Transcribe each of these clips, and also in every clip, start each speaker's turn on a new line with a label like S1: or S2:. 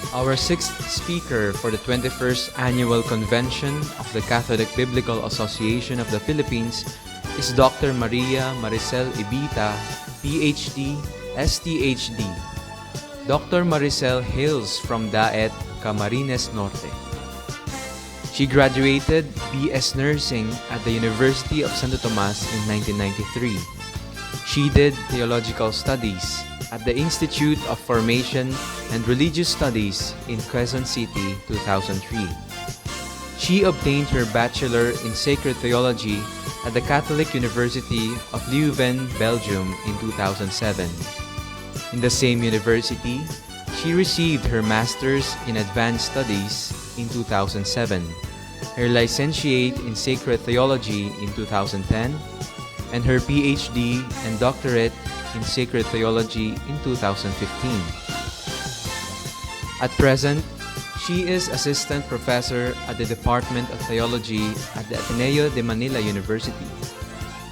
S1: Our sixth speaker for the 21st Annual Convention of the Catholic Biblical Association of the Philippines is Dr. Maricel Ibita, PhD, STHD. Dr. Maricel hails from Daet, Camarines Norte. She graduated BS Nursing at the University of Santo Tomas in 1993. She did theological studies at the Institute of Formation and Religious Studies in Quezon City, 2003. She obtained her Bachelor in Sacred Theology at the Catholic University of Leuven, Belgium in 2007. In the same university, she received her Master's in Advanced Studies in 2007, her Licentiate in Sacred Theology in 2010, and her PhD and Doctorate in Sacred Theology in 2015. At present, she is Assistant Professor at the Department of Theology at the Ateneo de Manila University.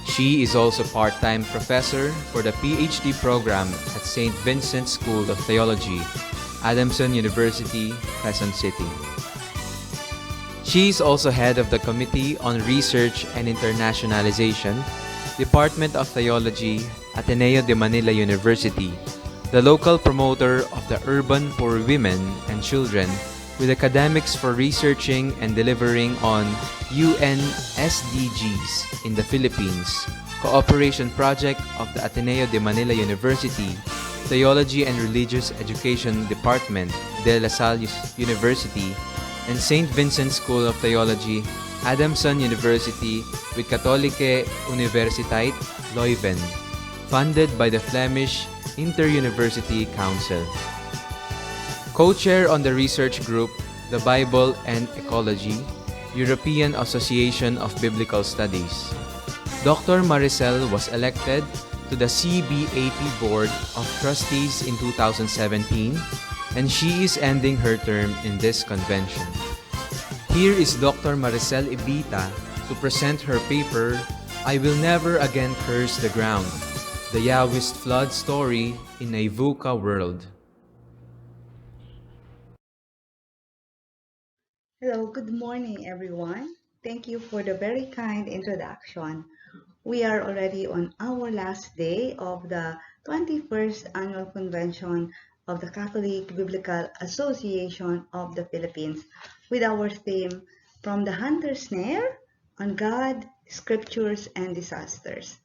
S1: She is also part-time professor for the PhD program at St. Vincent School of Theology, Adamson University, Quezon City. She is also head of the Committee on Research and Internationalization, Department of Theology, Ateneo de Manila University, the local promoter of the Urban for Women and Children with academics for researching and delivering on UN SDGs in the Philippines, Cooperation Project of the Ateneo de Manila University, Theology and Religious Education Department, De La Salle University, and St. Vincent School of Theology, Adamson University with Katholieke Universiteit Leuven, funded by the Flemish Inter-University Council. Co-chair on the research group, The Bible and Ecology, European Association of Biblical Studies. Dr. Maricel was elected to the CBAP Board of Trustees in 2017, and she is ending her term in this convention. Here is Dr. Maricel Ibita to present her paper, I Will Never Again Curse the Ground, the Yahwist Flood Story in a VUCA World.
S2: Hello, good morning, everyone. Thank you for the very kind introduction. We are already on our last day of the 21st Annual Convention of the Catholic Biblical Association of the Philippines with our theme, From the Hunter's Snare on God, Scriptures, and Disasters.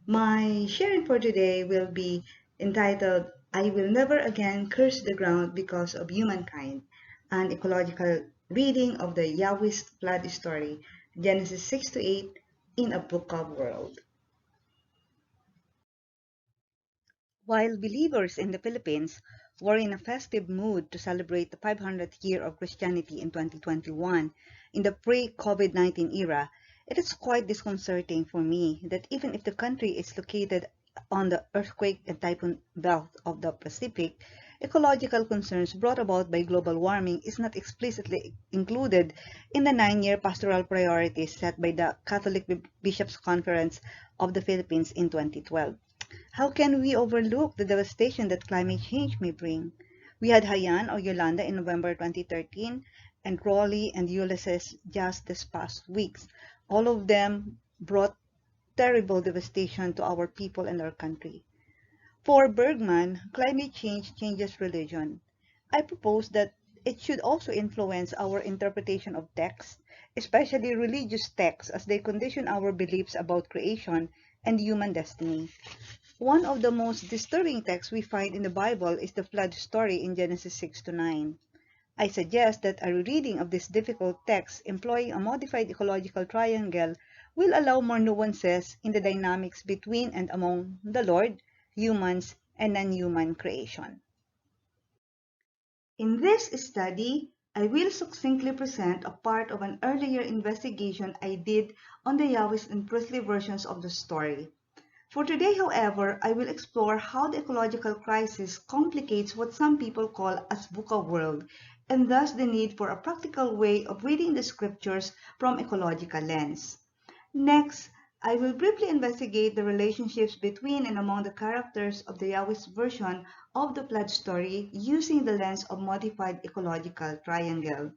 S2: My sharing for today will be entitled, I Will Never Again Curse the Ground Because of Humankind, an ecological reading of the Yahwist flood story, Genesis 6 to 8, in a VUCA world. While believers in the Philippines were in a festive mood to celebrate the 500th year of Christianity in 2021, in the pre-COVID-19 era, it is quite disconcerting for me that even if the country is located on the earthquake and typhoon belt of the Pacific, ecological concerns brought about by global warming is not explicitly included in the 9-year pastoral priorities set by the Catholic Bishops' Conference of the Philippines in 2012. How can we overlook the devastation that climate change may bring? We had Haiyan or Yolanda in November 2013 and Raleigh and Ulysses just this past weeks. All of them brought terrible devastation to our people and our country. For Bergman, climate change changes religion. I propose that it should also influence our interpretation of texts, especially religious texts, as they condition our beliefs about creation and human destiny. One of the most disturbing texts we find in the Bible is the flood story in Genesis 6 to 9. I suggest that a rereading of this difficult text employing a modified ecological triangle will allow more nuances in the dynamics between and among the Lord, humans, and non-human creation. In this study, I will succinctly present a part of an earlier investigation I did on the Yahwist and Priestly versions of the story. For today, however, I will explore how the ecological crisis complicates what some people call a VUCA world, and thus the need for a practical way of reading the scriptures from ecological lens. Next, I will briefly investigate the relationships between and among the characters of the Yahwist version of the flood story using the lens of modified ecological triangle.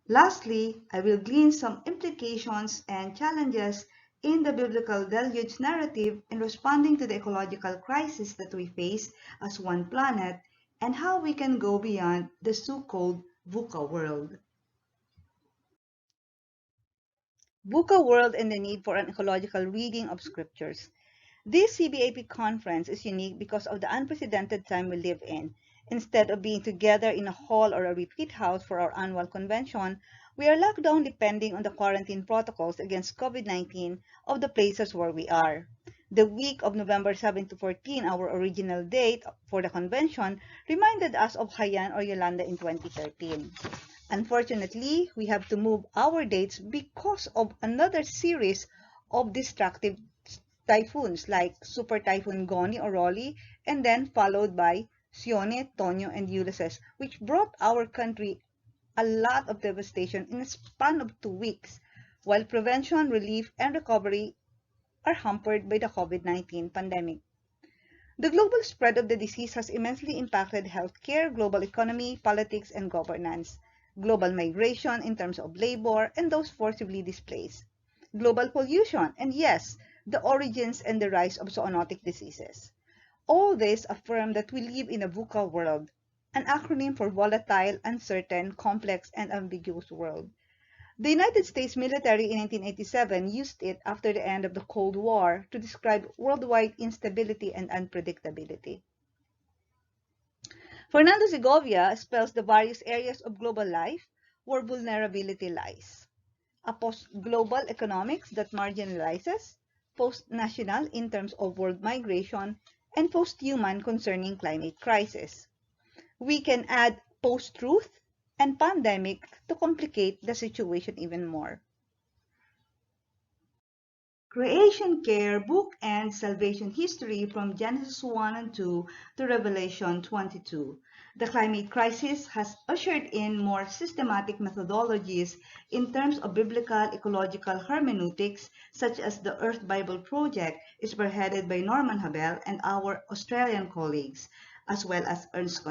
S2: Lastly, I will glean some implications and challenges in the biblical deluge narrative in responding to the ecological crisis that we face as one planet and how we can go beyond the so-called VUCA world. VUCA world and the need for an ecological reading of scriptures. This CBAP conference is unique because of the unprecedented time we live in. Instead of being together in a hall or a retreat house for our annual convention, we are locked down depending on the quarantine protocols against COVID-19 of the places where we are. The week of November 7 to 14, our original date for the convention, reminded us of Haiyan or Yolanda in 2013. Unfortunately, we have to move our dates because of another series of destructive typhoons like Super Typhoon Goni or Rolly, and then followed by Sione, Tonyo, and Ulysses, which brought our country a lot of devastation in a span of 2 weeks, while prevention, relief, and recovery are hampered by the COVID-19 pandemic. The global spread of the disease has immensely impacted healthcare, global economy, politics, and governance, global migration in terms of labor and those forcibly displaced, global pollution, and yes, the origins and the rise of zoonotic diseases. All this affirm that we live in a VUCA world, an acronym for volatile, uncertain, complex, and ambiguous world. The United States military in 1987 used it after the end of the Cold War to describe worldwide instability and unpredictability. Fernando Segovia spells the various areas of global life where vulnerability lies. A post-global economics that marginalizes, post-national in terms of world migration, and post-human concerning climate crisis. We can add post-truth and pandemic to complicate the situation even more. Creation Care Book and Salvation History from Genesis 1 and 2 to Revelation 22. The climate crisis has ushered in more systematic methodologies in terms of biblical ecological hermeneutics, such as the Earth Bible Project, spearheaded by Norman Habel and our Australian colleagues, as well as Ernst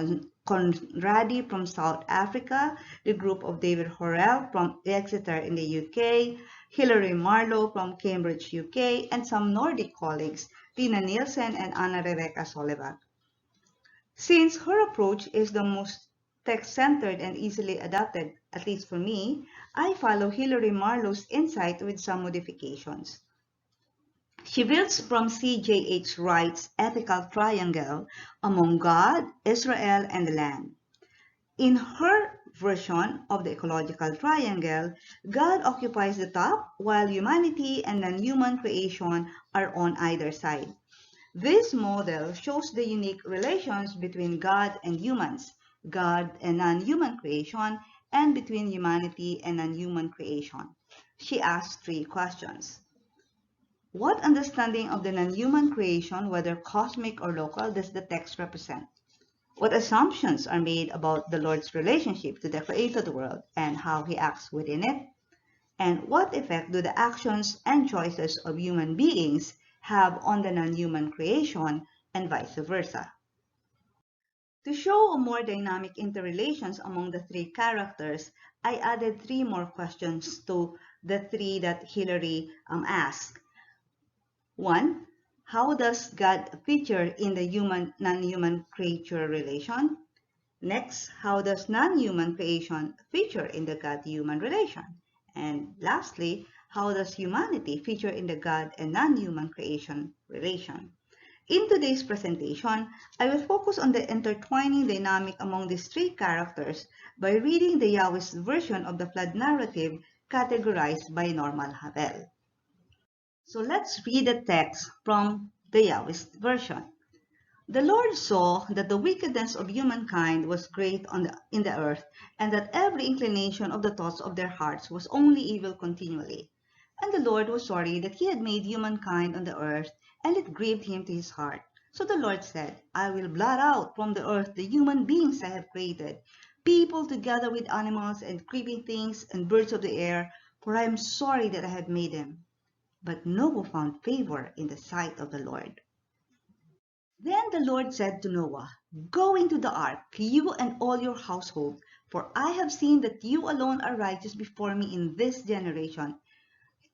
S2: Conradi from South Africa, the group of David Horrell from Exeter in the UK, Hilary Marlowe from Cambridge, UK, and some Nordic colleagues, Tina Nielsen and Anna Rebecca Solebak. Since her approach is the most text-centered and easily adapted, at least for me, I follow Hilary Marlowe's insight with some modifications. She builds from C.J.H. Wright's ethical triangle among God, Israel, and the land. In her version of the ecological triangle, God occupies the top while humanity and non-human creation are on either side. This model shows the unique relations between God and humans, God and non-human creation, and between humanity and non-human creation. She asks 3 questions. What understanding of the non-human creation, whether cosmic or local, does the text represent? What assumptions are made about the Lord's relationship to the created world and how he acts within it? And what effect do the actions and choices of human beings have on the non-human creation and vice versa? To show a more dynamic interrelations among the 3 characters, I added 3 more questions to the 3 that Hilary asked. 1. How does God feature in the non-human creature relation? Next, how does non-human creation feature in the God-human relation? And lastly, how does humanity feature in the God and non-human creation relation? In today's presentation, I will focus on the intertwining dynamic among these 3 characters by reading the Yahwist version of the flood narrative categorized by Norman Habel. So let's read the text from the Yahwist version. The Lord saw that the wickedness of humankind was great in the earth, and that every inclination of the thoughts of their hearts was only evil continually. And the Lord was sorry that he had made humankind on the earth, and it grieved him to his heart. So the Lord said, I will blot out from the earth the human beings I have created, people together with animals and creeping things and birds of the air, for I am sorry that I have made them. but Noah found favor in the sight of the Lord. Then the Lord said to Noah, "Go into the ark, you and all your household, for I have seen that you alone are righteous before me in this generation.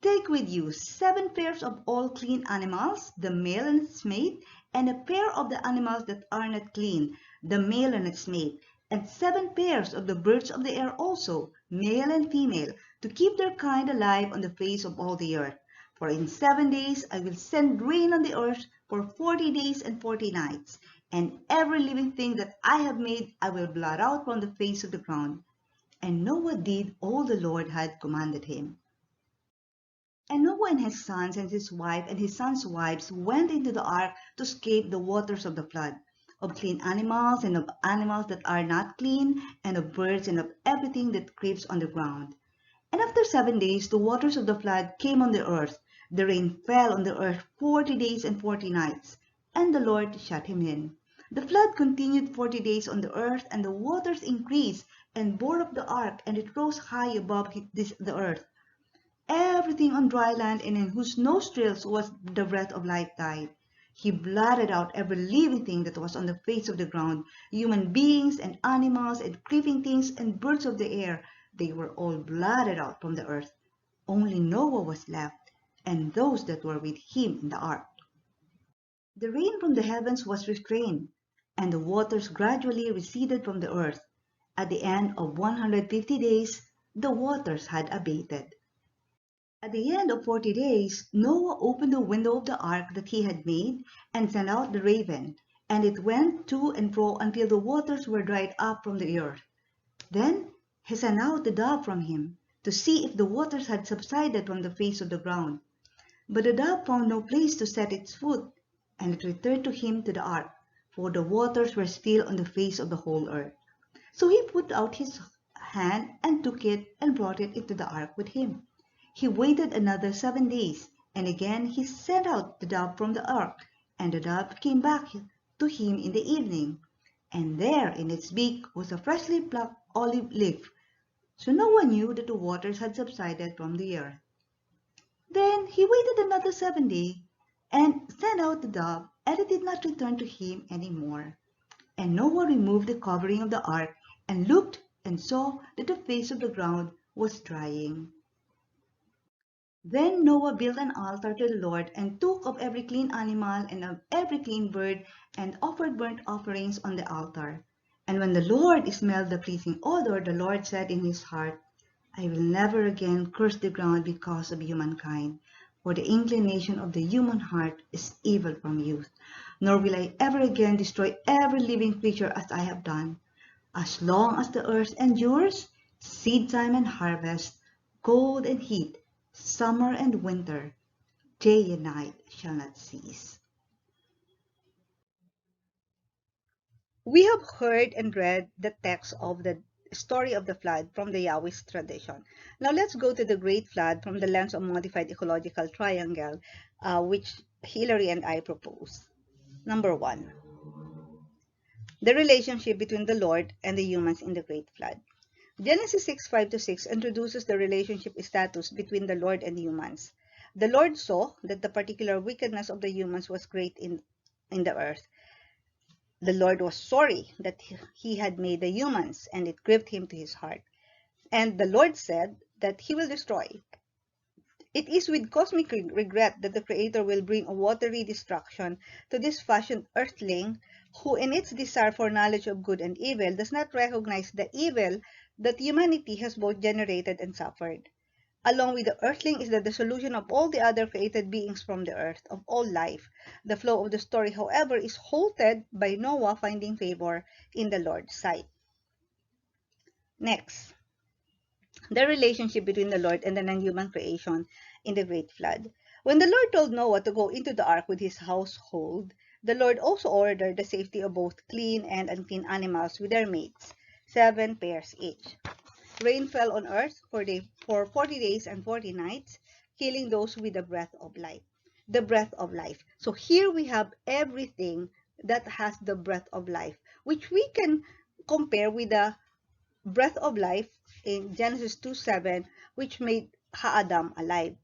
S2: Take with you 7 pairs of all clean animals, the male and its mate, and a pair of the animals that are not clean, the male and its mate, and 7 pairs of the birds of the air also, male and female, to keep their kind alive on the face of all the earth. For in 7 days I will send rain on the earth for 40 days and 40 nights, and every living thing that I have made I will blot out from the face of the ground." And Noah did all the Lord had commanded him. And Noah and his sons and his wife and his sons' wives went into the ark to escape the waters of the flood, of clean animals and of animals that are not clean, and of birds and of everything that creeps on the ground. And after 7 days the waters of the flood came on the earth. The rain fell on the earth 40 days and 40 nights, and the Lord shut him in. The flood continued 40 days on the earth, and the waters increased and bore up the ark, and it rose high above the earth. Everything on dry land and in whose nostrils was the breath of life died. He blotted out every living thing that was on the face of the ground, human beings and animals and creeping things and birds of the air. They were all blotted out from the earth. Only Noah was left, and those that were with him in the ark. The rain from the heavens was restrained, and the waters gradually receded from the earth. At the end of 150 days, the waters had abated. At the end of 40 days, Noah opened the window of the ark that he had made and sent out the raven, and it went to and fro until the waters were dried up from the earth. Then he sent out the dove from him to see if the waters had subsided from the face of the ground. But the dove found no place to set its foot, and it returned to him to the ark, for the waters were still on the face of the whole earth. So he put out his hand and took it and brought it into the ark with him. He waited another 7 days, and again he sent out the dove from the ark, and the dove came back to him in the evening, and there in its beak was a freshly plucked olive leaf. So Noah knew that the waters had subsided from the earth. Then he waited another 7 days, and sent out the dove, and it did not return to him any more. And Noah removed the covering of the ark, and looked, and saw that the face of the ground was drying. Then Noah built an altar to the Lord, and took of every clean animal and of every clean bird, and offered burnt offerings on the altar. And when the Lord smelled the pleasing odor, the Lord said in his heart, "I will never again curse the ground because of humankind, for the inclination of the human heart is evil from youth. Nor will I ever again destroy every living creature as I have done. As long as the earth endures, seed time and harvest, cold and heat, summer and winter, day and night shall not cease." We have heard and read the text of the story of the flood from the Yahwist tradition. Now let's go to the Great Flood from the lens of modified ecological triangle, which Hilary and I propose. Number 1, the relationship between the Lord and the humans in the Great Flood. Genesis 6:5-6 introduces the relationship status between the Lord and humans. The Lord saw that the particular wickedness of the humans was great in the earth. The Lord was sorry that he had made the humans, and it grieved him to his heart. And the Lord said that he will destroy. It is with cosmic regret that the Creator will bring a watery destruction to this fashioned earthling, who in its desire for knowledge of good and evil does not recognize the evil that humanity has both generated and suffered. Along with the earthling is the dissolution of all the other created beings from the earth, of all life. The flow of the story, however, is halted by Noah finding favor in the Lord's sight. Next, the relationship between the Lord and the non-human creation in the Great Flood. When the Lord told Noah to go into the ark with his household, the Lord also ordered the safety of both clean and unclean animals with their mates, 7 pairs each. Rain fell on earth for 40 days and 40 nights, killing those with the breath of life. The breath of life. So here we have everything that has the breath of life, which we can compare with the breath of life in Genesis 2:7, which made Adam alive.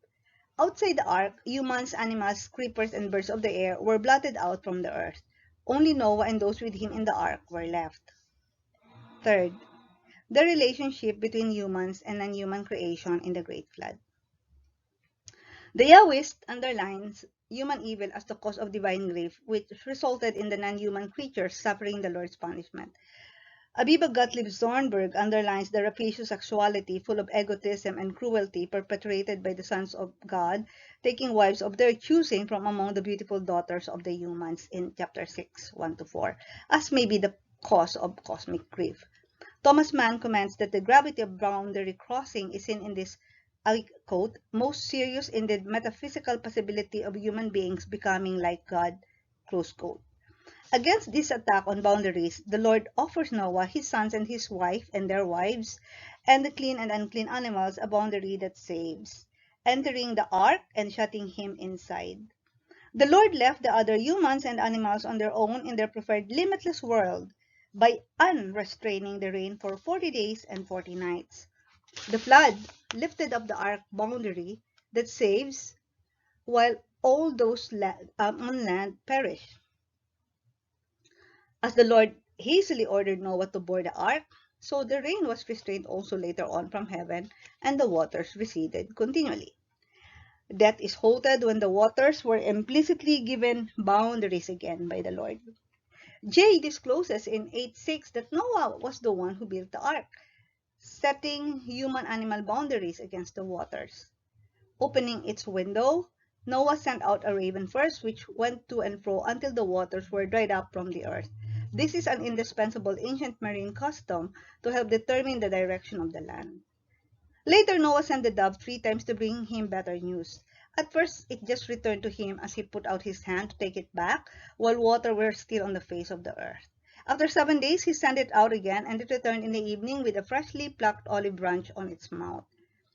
S2: Outside the ark, humans, animals, creepers, and birds of the air were blotted out from the earth. Only Noah and those with him in the ark were left. Third, the relationship between humans and non-human creation in the Great Flood. The Yahwist underlines human evil as the cause of divine grief, which resulted in the non-human creatures suffering the Lord's punishment. Abiba Gottlieb Zornberg underlines the rapacious sexuality full of egotism and cruelty perpetrated by the sons of God, taking wives of their choosing from among the beautiful daughters of the humans in chapter 6, 1-4, as may be the cause of cosmic grief. Thomas Mann comments that the gravity of boundary crossing is seen in this, I quote, most serious in the metaphysical possibility of human beings becoming like God, close quote. Against this attack on boundaries, the Lord offers Noah, his sons and his wife and their wives, and the clean and unclean animals a boundary that saves, entering the ark and shutting him inside. The Lord left the other humans and animals on their own in their preferred limitless world by unrestraining the rain for 40 days and 40 nights. The flood lifted up the ark boundary that saves, while all those on land perish. As the Lord hastily ordered Noah to board the ark, so the rain was restrained also later on from heaven, and the waters receded continually. Death is halted when the waters were implicitly given boundaries again by the Lord. J discloses in 8:6 that Noah was the one who built the ark, setting human-animal boundaries against the waters. Opening its window, Noah sent out a raven first, which went to and fro until the waters were dried up from the earth. This is an indispensable ancient marine custom to help determine the direction of the land. Later, Noah sent the dove 3 times to bring him better news. At first, it just returned to him as he put out his hand to take it back, while water were still on the face of the earth. After 7 days, he sent it out again, and it returned in the evening with a freshly plucked olive branch on its mouth.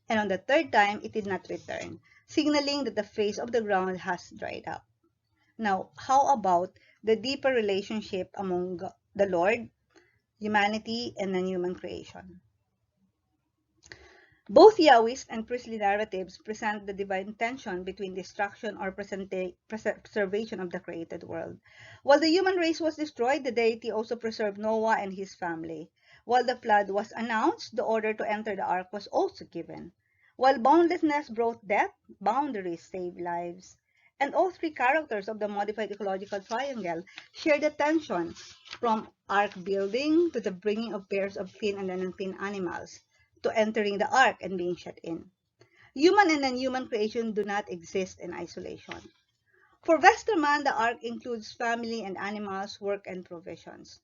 S2: And on the 3rd time, it did not return, signaling that the face of the ground has dried up. Now, how about the deeper relationship among the Lord, humanity, and non-human creation? Both Yahwist and priestly narratives present the divine tension between destruction or preservation of the created world. While the human race was destroyed, the deity also preserved Noah and his family. While the flood was announced, the order to enter the ark was also given. While boundlessness brought death, boundaries saved lives. And all 3 characters of the modified ecological triangle share the tension, from ark building to the bringing of pairs of clean and unclean animals, to entering the ark and being shut in. Human and non-human creation do not exist in isolation. For Westermann, the ark includes family and animals, work and provisions.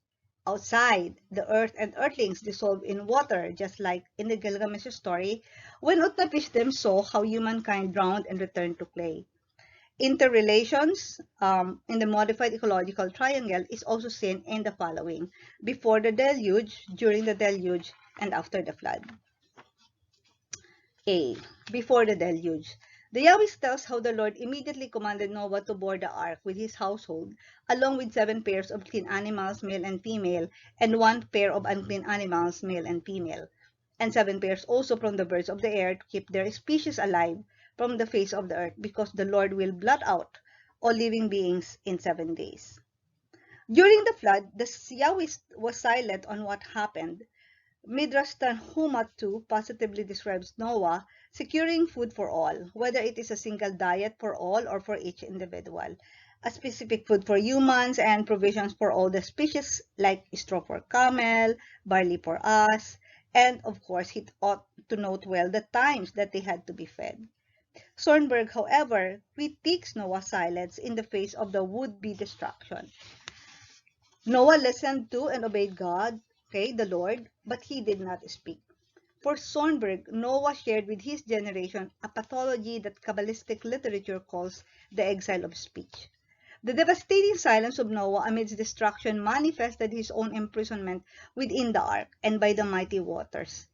S2: Outside, the earth and earthlings dissolve in water, just like in the Gilgamesh story, when Utnapishtim saw how humankind drowned and returned to clay. Interrelations in the modified ecological triangle is also seen in the following: before the deluge, during the deluge, and after the flood. A. Before the deluge. The Yahwist tells how the Lord immediately commanded Noah to board the ark with his household, along with 7 pairs of clean animals, male and female, and 1 pair of unclean animals, male and female, and 7 pairs also from the birds of the air to keep their species alive from the face of the earth, because the Lord will blot out all living beings in 7 days. During the flood, the Yahwist was silent on what happened. Midrash Tanhuma 2 positively describes Noah securing food for all, whether it is a single diet for all or for each individual, a specific food for humans, and provisions for all the species like straw for camel, barley for us, and of course he ought to note well the times that they had to be fed. Zornberg, however, critiques Noah's silence in the face of the would-be destruction. Noah listened to and obeyed God, the Lord, but he did not speak. For Zornberg, Noah shared with his generation a pathology that Kabbalistic literature calls the exile of speech. The devastating silence of Noah amidst destruction manifested his own imprisonment within the ark and by the mighty waters.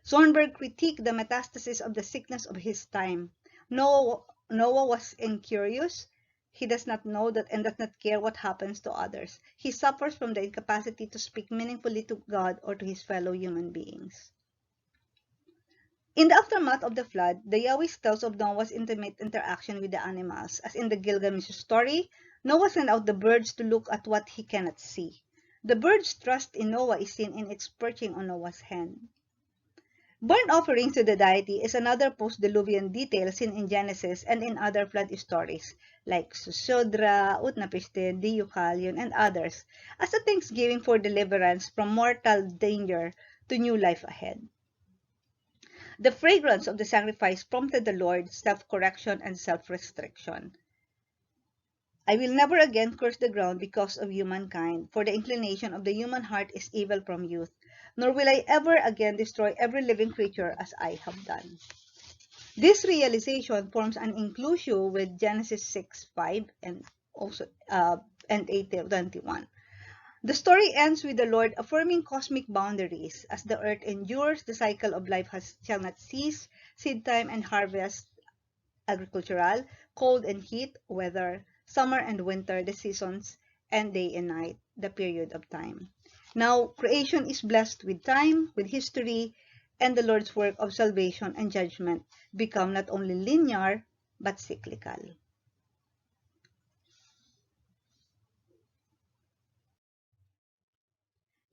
S2: Zornberg critiqued the metastasis of the sickness of his time. Noah was incurious. He does not know that and does not care what happens to others. He suffers from the incapacity to speak meaningfully to God or to his fellow human beings. In the aftermath of the flood, the Yahwist tells of Noah's intimate interaction with the animals. As in the Gilgamesh story, Noah sent out the birds to look at what he cannot see. The birds' trust in Noah is seen in its perching on Noah's hand. Burnt offerings to the deity is another post-Diluvian detail seen in Genesis and in other flood stories, like Susodra, Utnapishtim, Deucalion, and others, as a thanksgiving for deliverance from mortal danger to new life ahead. The fragrance of the sacrifice prompted the Lord self-correction and self-restriction. I will never again curse the ground because of humankind, for the inclination of the human heart is evil from youth, nor will I ever again destroy every living creature as I have done. This realization forms an inclusio with Genesis 6:5 and also and 8:21. The story ends with the Lord affirming cosmic boundaries. As the earth endures, the cycle of life shall not cease, seed time and harvest, agricultural, cold and heat, weather, summer and winter, the seasons, and day and night, the period of time. Now, creation is blessed with time, with history, and the Lord's work of salvation and judgment become not only linear, but cyclical.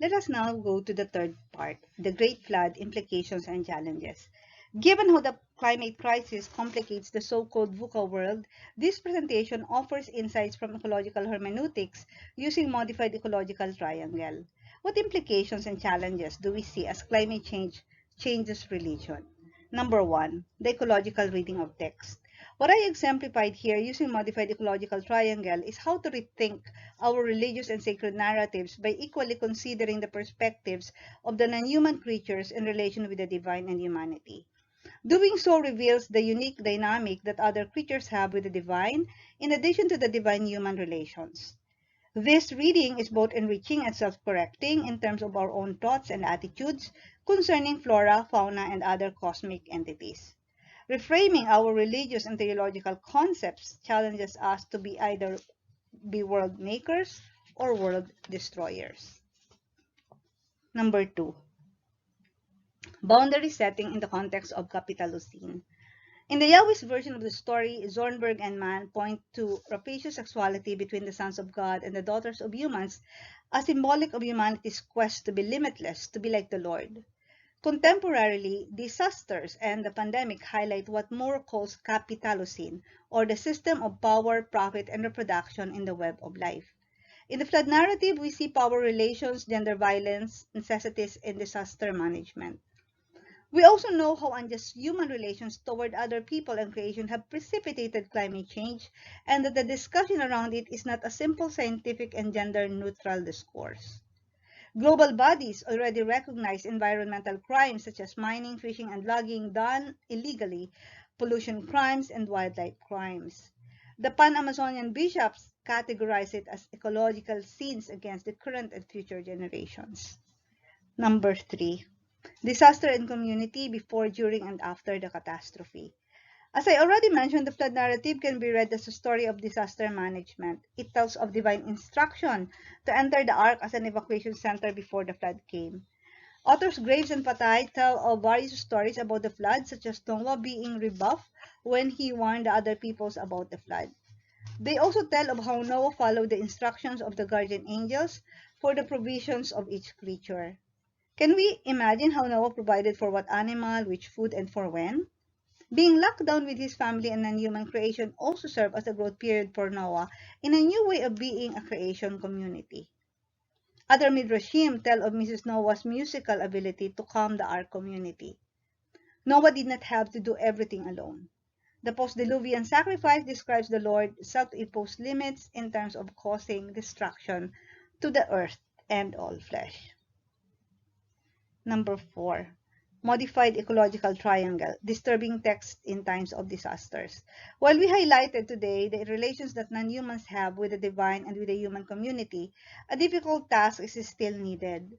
S2: Let us now go to the third part, the Great Flood implications and challenges. Given how the climate crisis complicates the so-called VUCA world, this presentation offers insights from ecological hermeneutics using modified ecological triangle. What implications and challenges do we see as climate change changes religion? Number one, the ecological reading of text. What I exemplified here using modified ecological triangle is how to rethink our religious and sacred narratives by equally considering the perspectives of the non-human creatures in relation with the divine and humanity. Doing so reveals the unique dynamic that other creatures have with the divine, in addition to the divine-human relations. This reading is both enriching and self-correcting in terms of our own thoughts and attitudes concerning flora, fauna, and other cosmic entities. Reframing our religious and theological concepts challenges us to be either world makers or world destroyers. Number two, boundary setting in the context of Capitalocene. In the Yahwist version of the story, Zornberg and Mann point to rapacious sexuality between the sons of God and the daughters of humans as symbolic of humanity's quest to be limitless, to be like the Lord. Contemporarily, disasters and the pandemic highlight what Moore calls Capitalocene, or the system of power, profit, and reproduction in the web of life. In the flood narrative, we see power relations, gender violence, necessities in disaster management. We also know how unjust human relations toward other people and creation have precipitated climate change, and that the discussion around it is not a simple scientific and gender-neutral discourse. Global bodies already recognize environmental crimes such as mining, fishing, and logging done illegally, pollution crimes, and wildlife crimes. The Pan-Amazonian bishops categorize it as ecological sins against the current and future generations. Number three, disaster in community before, during, and after the catastrophe. As I already mentioned, the flood narrative can be read as a story of disaster management. It tells of divine instruction to enter the ark as an evacuation center before the flood came. Authors Graves and Patay tell of various stories about the flood, such as Noah being rebuffed when he warned the other peoples about the flood. They also tell of how Noah followed the instructions of the guardian angels for the provisions of each creature. Can we imagine how Noah provided for what animal, which food, and for when? Being locked down with his family and non-human creation also served as a growth period for Noah in a new way of being a creation community. Other midrashim tell of Mrs. Noah's musical ability to calm the ark community. Noah did not have to do everything alone. The post-Diluvian sacrifice describes the Lord's self-imposed limits in terms of causing destruction to the earth and all flesh. Number four, modified ecological triangle, disturbing text in times of disasters. While we highlighted today the relations that non-humans have with the divine and with the human community, a difficult task is still needed.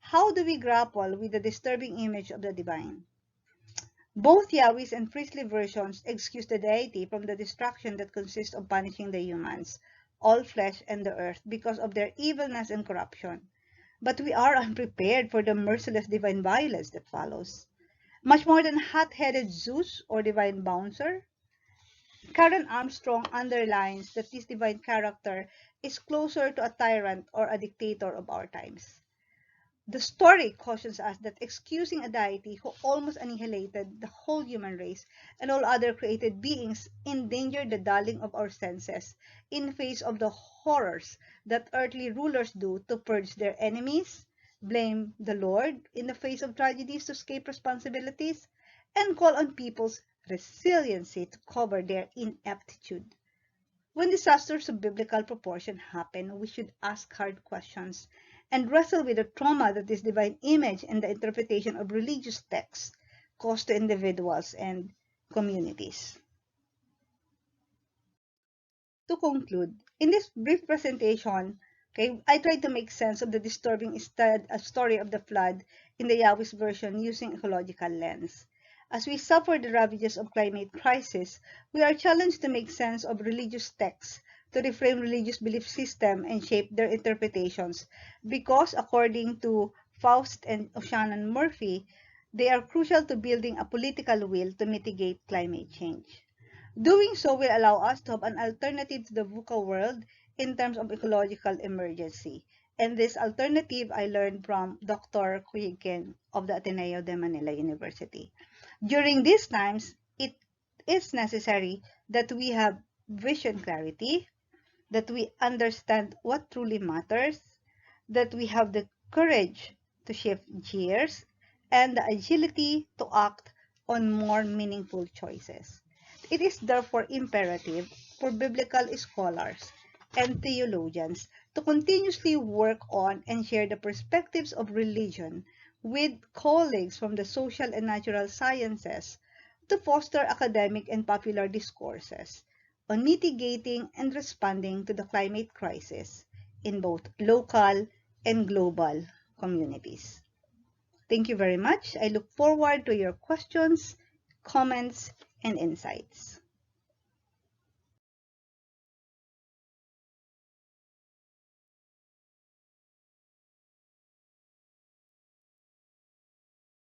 S2: How do we grapple with the disturbing image of the divine? Both Yahwist and priestly versions excuse the deity from the destruction that consists of punishing the humans, all flesh and the earth, because of their evilness and corruption. But we are unprepared for the merciless divine violence that follows. Much more than hot-headed Zeus or divine bouncer, Karen Armstrong underlines that this divine character is closer to a tyrant or a dictator of our times. The story cautions us that excusing a deity who almost annihilated the whole human race and all other created beings endangered the dulling of our senses in face of the horrors that earthly rulers do to purge their enemies, blame the Lord in the face of tragedies to escape responsibilities, and call on people's resiliency to cover their ineptitude. When disasters of biblical proportion happen, we should ask hard questions and wrestle with the trauma that this divine image and the interpretation of religious texts cause to individuals and communities. To conclude, in this brief presentation, okay, I tried to make sense of the disturbing story of the flood in the Yahwist version using ecological lens. As we suffer the ravages of climate crisis, we are challenged to make sense of religious texts, to reframe religious belief system and shape their interpretations, because according to Faust and O'Shannon Murphy, they are crucial to building a political will to mitigate climate change. Doing so will allow us to have an alternative to the VUCA world in terms of ecological emergency. And this alternative I learned from Dr. Kuyiken of the Ateneo de Manila University. During these times, it is necessary that we have vision clarity, that we understand what truly matters, that we have the courage to shift gears, and the agility to act on more meaningful choices. It is therefore imperative for biblical scholars and theologians to continuously work on and share the perspectives of religion with colleagues from the social and natural sciences to foster academic and popular discourses on mitigating and responding to the climate crisis in both local and global communities. Thank you very much. I look forward to your questions, comments, and insights.